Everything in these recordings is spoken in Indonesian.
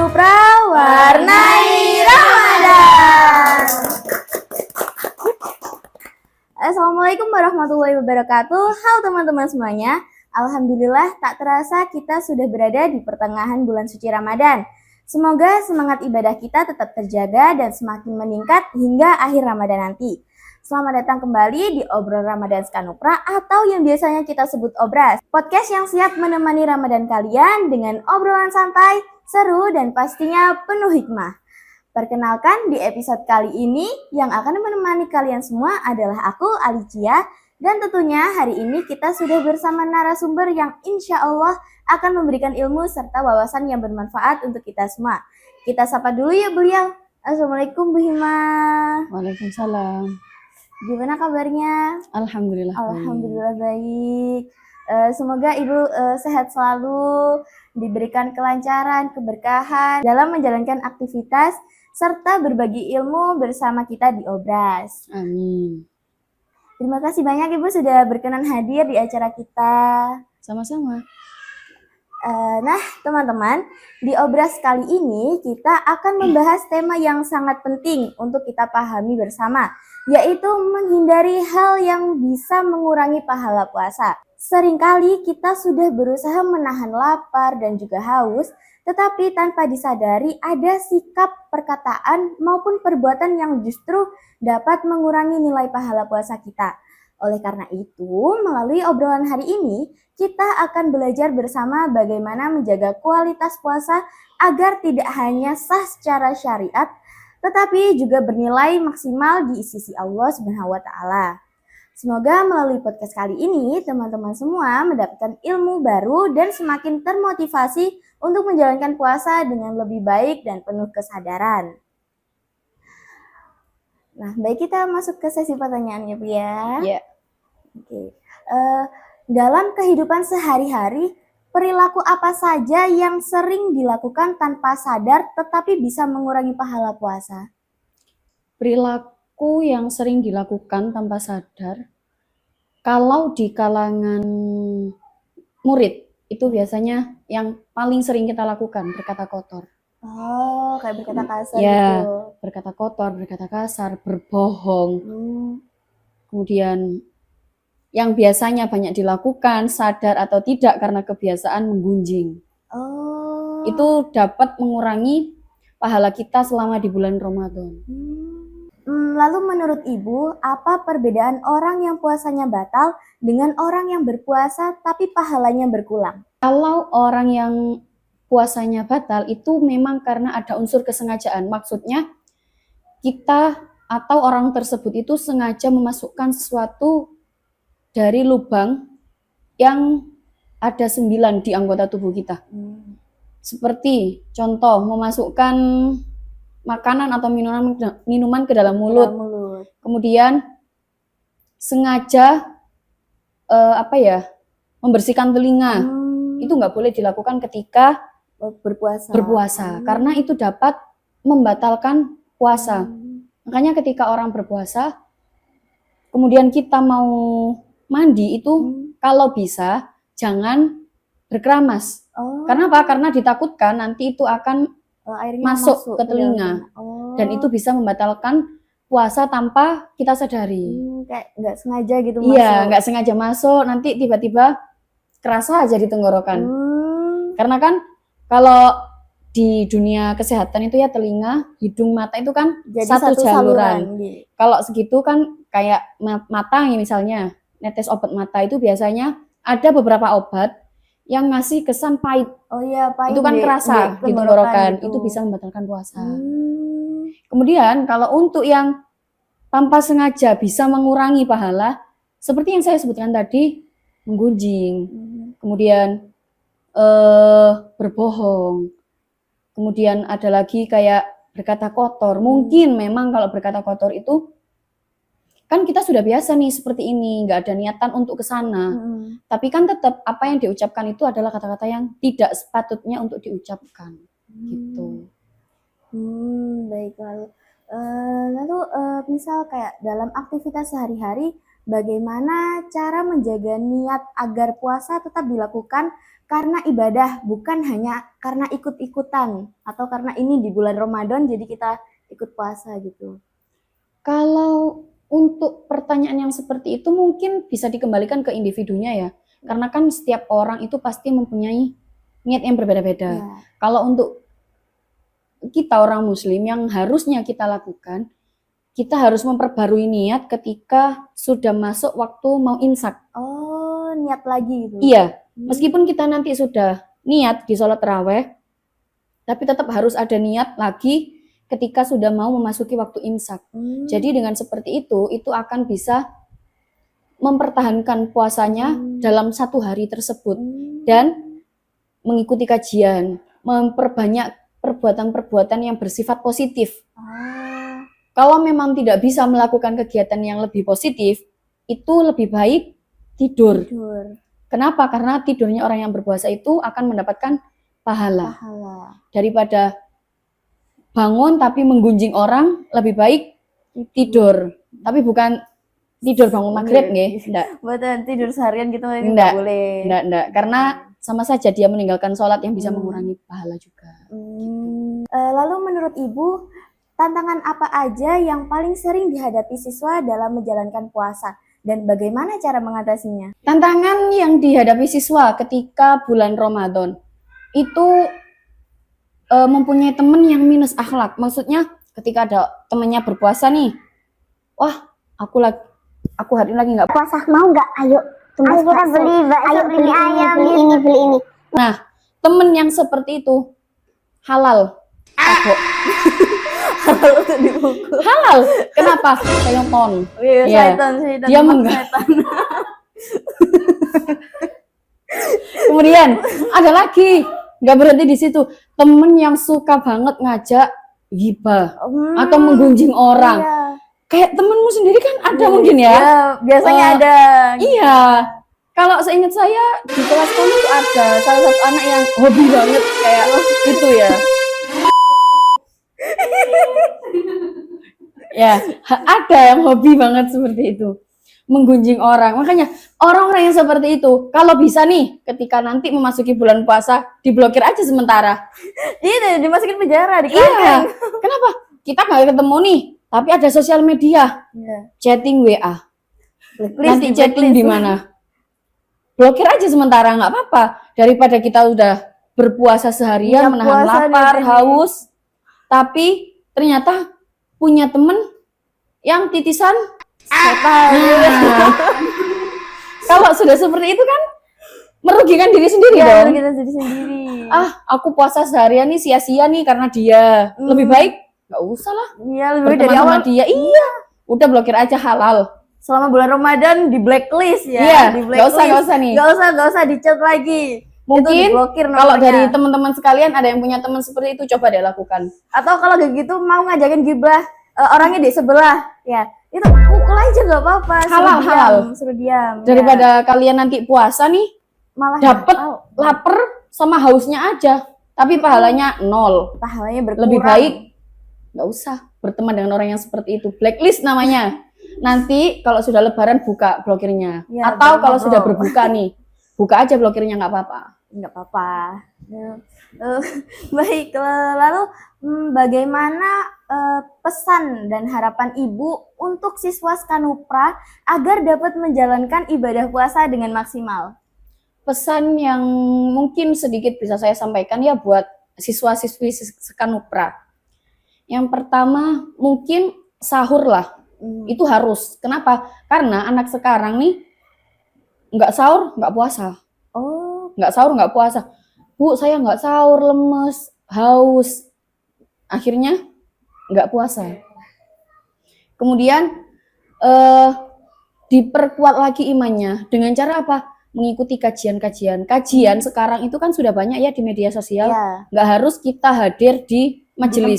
Kanupra warnai Ramadan. Assalamualaikum warahmatullahi wabarakatuh. Halo teman-teman semuanya. Alhamdulillah tak terasa kita sudah berada di pertengahan bulan suci Ramadan. Semoga semangat ibadah kita tetap terjaga dan semakin meningkat hingga akhir Ramadan nanti. Selamat datang kembali di Obrol Ramadan Kanupra atau yang biasanya kita sebut Obras. Podcast yang siap menemani Ramadan kalian dengan obrolan santai, seru, dan pastinya penuh hikmah. Perkenalkan, di episode kali ini yang akan menemani kalian semua adalah aku, Alicia. Dan tentunya hari ini kita sudah bersama narasumber yang insya Allah akan memberikan ilmu serta wawasan yang bermanfaat untuk kita semua. Kita sapa dulu ya beliau. Assalamualaikum Bu Hima. Waalaikumsalam. Gimana kabarnya? Alhamdulillah. Alhamdulillah baik. Semoga Ibu sehat selalu, diberikan kelancaran, keberkahan dalam menjalankan aktivitas serta berbagi ilmu bersama kita di Obras. Amin. Terima kasih banyak Ibu sudah berkenan hadir di acara kita. Sama-sama. Nah, teman-teman, di Obras kali ini kita akan membahas tema yang sangat penting untuk kita pahami bersama, yaitu menghindari hal yang bisa mengurangi pahala puasa. Seringkali kita sudah berusaha menahan lapar dan juga haus, tetapi tanpa disadari ada sikap, perkataan, maupun perbuatan yang justru dapat mengurangi nilai pahala puasa kita. Oleh karena itu, melalui obrolan hari ini, kita akan belajar bersama bagaimana menjaga kualitas puasa agar tidak hanya sah secara syariat, tetapi juga bernilai maksimal di sisi Allah Subhanahu wa Ta'ala. Semoga melalui podcast kali ini, teman-teman semua mendapatkan ilmu baru dan semakin termotivasi untuk menjalankan puasa dengan lebih baik dan penuh kesadaran. Nah, baik, kita masuk ke sesi pertanyaan ya Bu ya. Ya. Oke. Dalam kehidupan sehari-hari, perilaku apa saja yang sering dilakukan tanpa sadar tetapi bisa mengurangi pahala puasa? Perilaku yang sering dilakukan tanpa sadar, kalau di kalangan murid, itu biasanya yang paling sering kita lakukan, berkata kotor. Oh, kayak berkata kasar Ya, gitu. berkata kotor, berkata kasar, berbohong. Kemudian yang biasanya banyak dilakukan, sadar atau tidak karena kebiasaan menggunjing. Oh. Itu dapat mengurangi pahala kita selama di bulan Ramadan. Lalu menurut Ibu, apa perbedaan orang yang puasanya batal dengan orang yang berpuasa tapi pahalanya berkurang? Kalau orang yang puasanya batal itu memang karena ada unsur kesengajaan. Maksudnya kita atau orang tersebut itu sengaja memasukkan sesuatu dari lubang yang ada 9 di anggota tubuh kita. Seperti contoh memasukkan makanan atau minuman ke dalam mulut. Kemudian sengaja membersihkan telinga. Itu nggak boleh dilakukan ketika berpuasa. Karena itu dapat membatalkan puasa. Makanya ketika orang berpuasa, kemudian kita mau mandi itu kalau bisa jangan berkeramas. Karena apa? Karena ditakutkan nanti itu akan masuk ke telinga. Dan itu bisa membatalkan puasa tanpa kita sadari. Kayak nggak sengaja gitu masuk. Iya, nggak sengaja masuk, nanti tiba-tiba kerasa aja di tenggorokan. Karena kan kalau di dunia kesehatan itu ya telinga, hidung, mata itu kan jadi satu saluran. Kalau segitu kan kayak mata misalnya, netes obat mata itu biasanya ada beberapa obat yang ngasih kesan pahit. Oh iya, pahit. Itu kan kerasa di tenggorokan, itu bisa membatalkan puasa. Kemudian kalau untuk yang tanpa sengaja bisa mengurangi pahala, seperti yang saya sebutkan tadi, menggunjing, kemudian berbohong, kemudian ada lagi kayak berkata kotor. Mungkin memang kalau berkata kotor itu kan kita sudah biasa nih seperti ini, nggak ada niatan untuk ke sana. Tapi kan tetap apa yang diucapkan itu adalah kata-kata yang tidak sepatutnya untuk diucapkan. Gitu. Baik, lalu misal kayak dalam aktivitas sehari-hari, bagaimana cara menjaga niat agar puasa tetap dilakukan karena ibadah, bukan hanya karena ikut-ikutan atau karena ini di bulan Ramadan jadi kita ikut puasa gitu. Kalau untuk pertanyaan yang seperti itu mungkin bisa dikembalikan ke individunya ya. Karena kan setiap orang itu pasti mempunyai niat yang berbeda-beda. Ya. Kalau untuk kita orang muslim yang harusnya kita lakukan, kita harus memperbarui niat ketika sudah masuk waktu mau imsak. Oh, niat lagi gitu. Iya, meskipun kita nanti sudah niat di sholat taraweh, tapi tetap harus ada niat lagi ketika sudah mau memasuki waktu imsak. Jadi dengan seperti itu akan bisa mempertahankan puasanya dalam satu hari tersebut dan mengikuti kajian, memperbanyak perbuatan-perbuatan yang bersifat positif. Kalau memang tidak bisa melakukan kegiatan yang lebih positif, itu lebih baik tidur. Kenapa? Karena tidurnya orang yang berpuasa itu akan mendapatkan pahala. Daripada bangun tapi menggunjing orang, lebih baik tidur. Tapi bukan tidur bangun maghrib nggih, enggak. Buat tidur seharian gitu enggak boleh. Enggak, karena sama saja dia meninggalkan sholat yang bisa mengurangi pahala juga. Lalu menurut Ibu, tantangan apa aja yang paling sering dihadapi siswa dalam menjalankan puasa dan bagaimana cara mengatasinya? Tantangan yang dihadapi siswa ketika bulan Ramadan itu mempunyai teman yang minus akhlak. Maksudnya ketika ada temannya berpuasa nih, wah aku hari ini lagi nggak puasa, mau nggak? Ayo kita beli bakso, ayo beli ayam, beli ini. Nah, temen yang seperti itu halal. Halal untuk dipukul. Halal. Kenapa? Syaitan. Iya, syaitan. Dia Kemudian ada lagi, nggak berhenti di situ. Temen yang suka banget ngajak ghibah atau menggunjing orang. Iya. Kayak temenmu sendiri kan ada mungkin ya? Iya, biasanya ada. Iya. Kalau seingat saya di kelas kami itu ada salah satu anak yang hobi banget kayak itu ya. Ya, ada yang hobi banget seperti itu. Menggunjing orang. Makanya orang-orang yang seperti itu, kalau bisa nih ketika nanti memasuki bulan puasa, diblokir aja sementara. Iya, dimasukin penjara, Iya. Kenapa? Kita nggak ketemu nih, tapi ada sosial media. Chatting WA. Nanti chatting di mana? Blokir aja sementara, nggak apa-apa. Daripada kita udah berpuasa seharian, menahan lapar, haus, tapi ternyata punya temen yang titisan setan. Kalau sudah seperti itu kan merugikan diri sendiri dong. Merugikan diri sendiri. Aku puasa seharian nih sia-sia nih karena dia. Lebih baik nggak usah lah. Iya, lebih baik dari awal dia. Iya. Udah blokir aja, halal. Selama bulan Ramadan di blacklist ya. Iya, di blacklist. Nggak usah nih. Nggak usah di-chat lagi. Mungkin kalau dari teman-teman sekalian ada yang punya teman seperti itu, coba deh lakukan. Atau kalau kayak gitu mau ngajakin gibah orangnya di sebelah, ya itu pukul aja nggak apa-apa. Halal. Suruh diam. Daripada kalian nanti puasa nih, malah dapet lapar sama hausnya aja, tapi pahalanya nol. Pahalanya berkurang. Lebih baik nggak usah berteman dengan orang yang seperti itu. Blacklist namanya. Nanti kalau sudah lebaran buka blokirnya. Ya, atau kalau sudah berbuka nih, buka aja blokirnya, nggak apa-apa. Nggak apa-apa. Baik, lalu bagaimana pesan dan harapan Ibu untuk siswa Skanupra agar dapat menjalankan ibadah puasa dengan maksimal? Pesan yang mungkin sedikit bisa saya sampaikan ya buat siswa-siswi Skanupra. Yang pertama mungkin sahur lah. Itu harus. Kenapa? Karena anak sekarang nih nggak sahur, nggak puasa. Nggak sahur, nggak puasa. Bu, saya nggak sahur, lemes, haus. Akhirnya nggak puasa. Kemudian diperkuat lagi imannya. Dengan cara apa? Mengikuti kajian-kajian. Kajian sekarang itu kan sudah banyak ya di media sosial. Nggak harus kita hadir di majelis.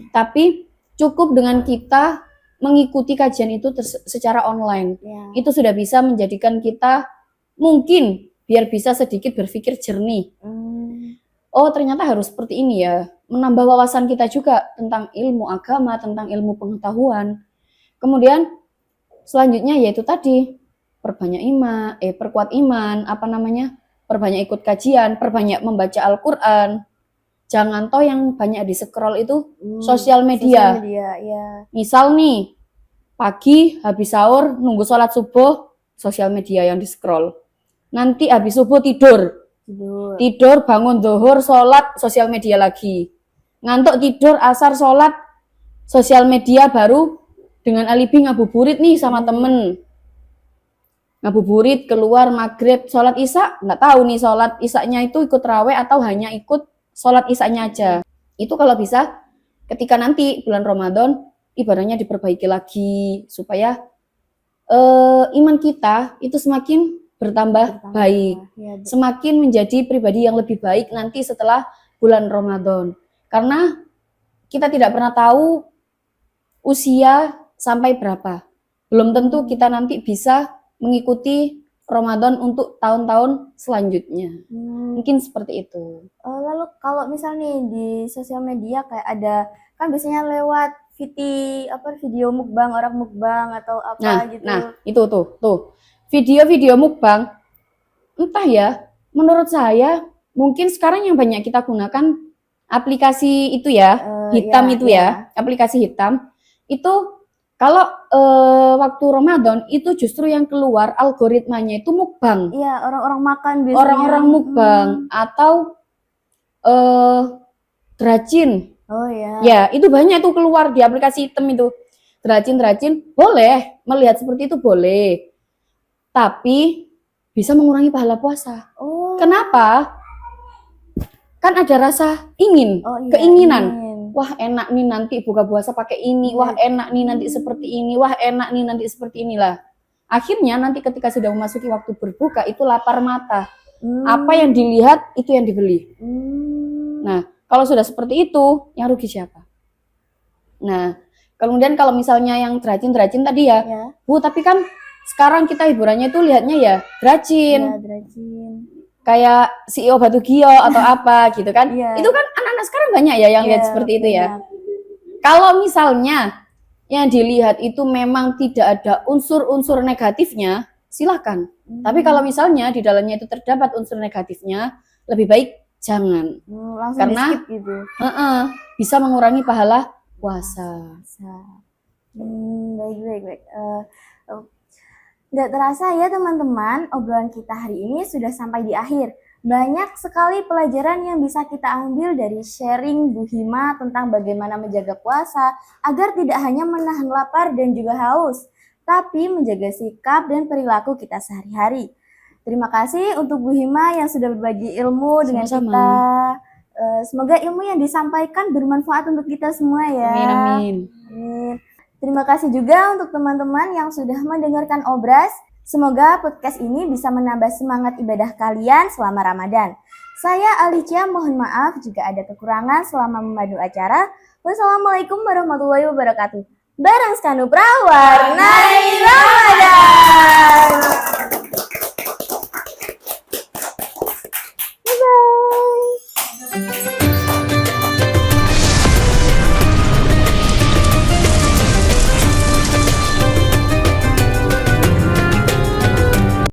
Tapi cukup dengan kita mengikuti kajian itu secara online. Itu sudah bisa menjadikan kita mungkin biar bisa sedikit berpikir jernih. Oh, ternyata harus seperti ini ya. Menambah wawasan kita juga tentang ilmu agama, tentang ilmu pengetahuan. Kemudian selanjutnya yaitu tadi perkuat iman, perbanyak ikut kajian, perbanyak membaca Al-Quran. Jangan toh yang banyak di scroll itu sosial media. Sosial media, ya. Misal nih, pagi habis sahur nunggu sholat subuh, sosial media yang di scroll. Nanti habis subuh tidur bangun zuhur, sholat, sosial media lagi. Ngantuk tidur, asar, sholat, sosial media, baru dengan alibi ngabuburit nih sama temen. Ngabuburit, keluar, maghrib, sholat isya, nggak tahu nih sholat isyanya itu ikut raweh atau hanya ikut sholat isyanya aja. Itu kalau bisa ketika nanti bulan Ramadan ibadahnya diperbaiki lagi supaya iman kita itu semakin bertambah baik, Ya, semakin menjadi pribadi yang lebih baik nanti setelah bulan Ramadan. Karena kita tidak pernah tahu usia sampai berapa. Belum tentu kita nanti bisa mengikuti Ramadan untuk tahun-tahun selanjutnya. Mungkin seperti itu. Lalu kalau misalnya di sosial media kayak ada, kan biasanya lewat video mukbang, orang mukbang atau apa gitu. Nah, itu tuh. Video-video mukbang, entah ya, menurut saya mungkin sekarang yang banyak kita gunakan aplikasi itu ya, hitam itu ya, aplikasi hitam. Itu kalau waktu Ramadan itu justru yang keluar algoritmanya itu mukbang. Iya, orang-orang makan biasanya. Orang-orang mukbang atau drajin. Oh ya. Ya, itu banyak tuh keluar di aplikasi hitam itu. Drajin boleh, melihat seperti itu boleh. Tapi bisa mengurangi pahala puasa. Oh. Kenapa? Kan ada rasa ingin, keinginan. Wah, enak nih nanti buka puasa pakai ini. Wah, enak nih nanti seperti ini. Wah, enak nih nanti seperti inilah. Akhirnya nanti ketika sudah memasuki waktu berbuka itu lapar mata. Apa yang dilihat itu yang dibeli. Nah, kalau sudah seperti itu, yang rugi siapa? Nah, kemudian kalau misalnya yang drajin tadi ya, Bu, tapi kan sekarang kita hiburannya itu lihatnya ya drajin. Kayak CEO Batu Gio atau apa gitu kan. Itu kan anak-anak sekarang banyak ya yang lihat seperti itu ya. Kalau misalnya yang dilihat itu memang tidak ada unsur-unsur negatifnya, silakan. Tapi kalau misalnya di dalamnya itu terdapat unsur negatifnya, lebih baik jangan. Karena gitu. Bisa mengurangi pahala puasa. Baik. Nggak terasa ya teman-teman, obrolan kita hari ini sudah sampai di akhir. Banyak sekali pelajaran yang bisa kita ambil dari sharing Bu Hima tentang bagaimana menjaga puasa agar tidak hanya menahan lapar dan juga haus, tapi menjaga sikap dan perilaku kita sehari-hari. Terima kasih untuk Bu Hima yang sudah berbagi ilmu dengan kita. Semoga ilmu yang disampaikan bermanfaat untuk kita semua ya. Amin. Terima kasih juga untuk teman-teman yang sudah mendengarkan Obras. Semoga podcast ini bisa menambah semangat ibadah kalian selama Ramadan. Saya Alicia, mohon maaf jika ada kekurangan selama memandu acara. Wassalamualaikum warahmatullahi wabarakatuh. Bareng Skanu Prawarnai Ramadan.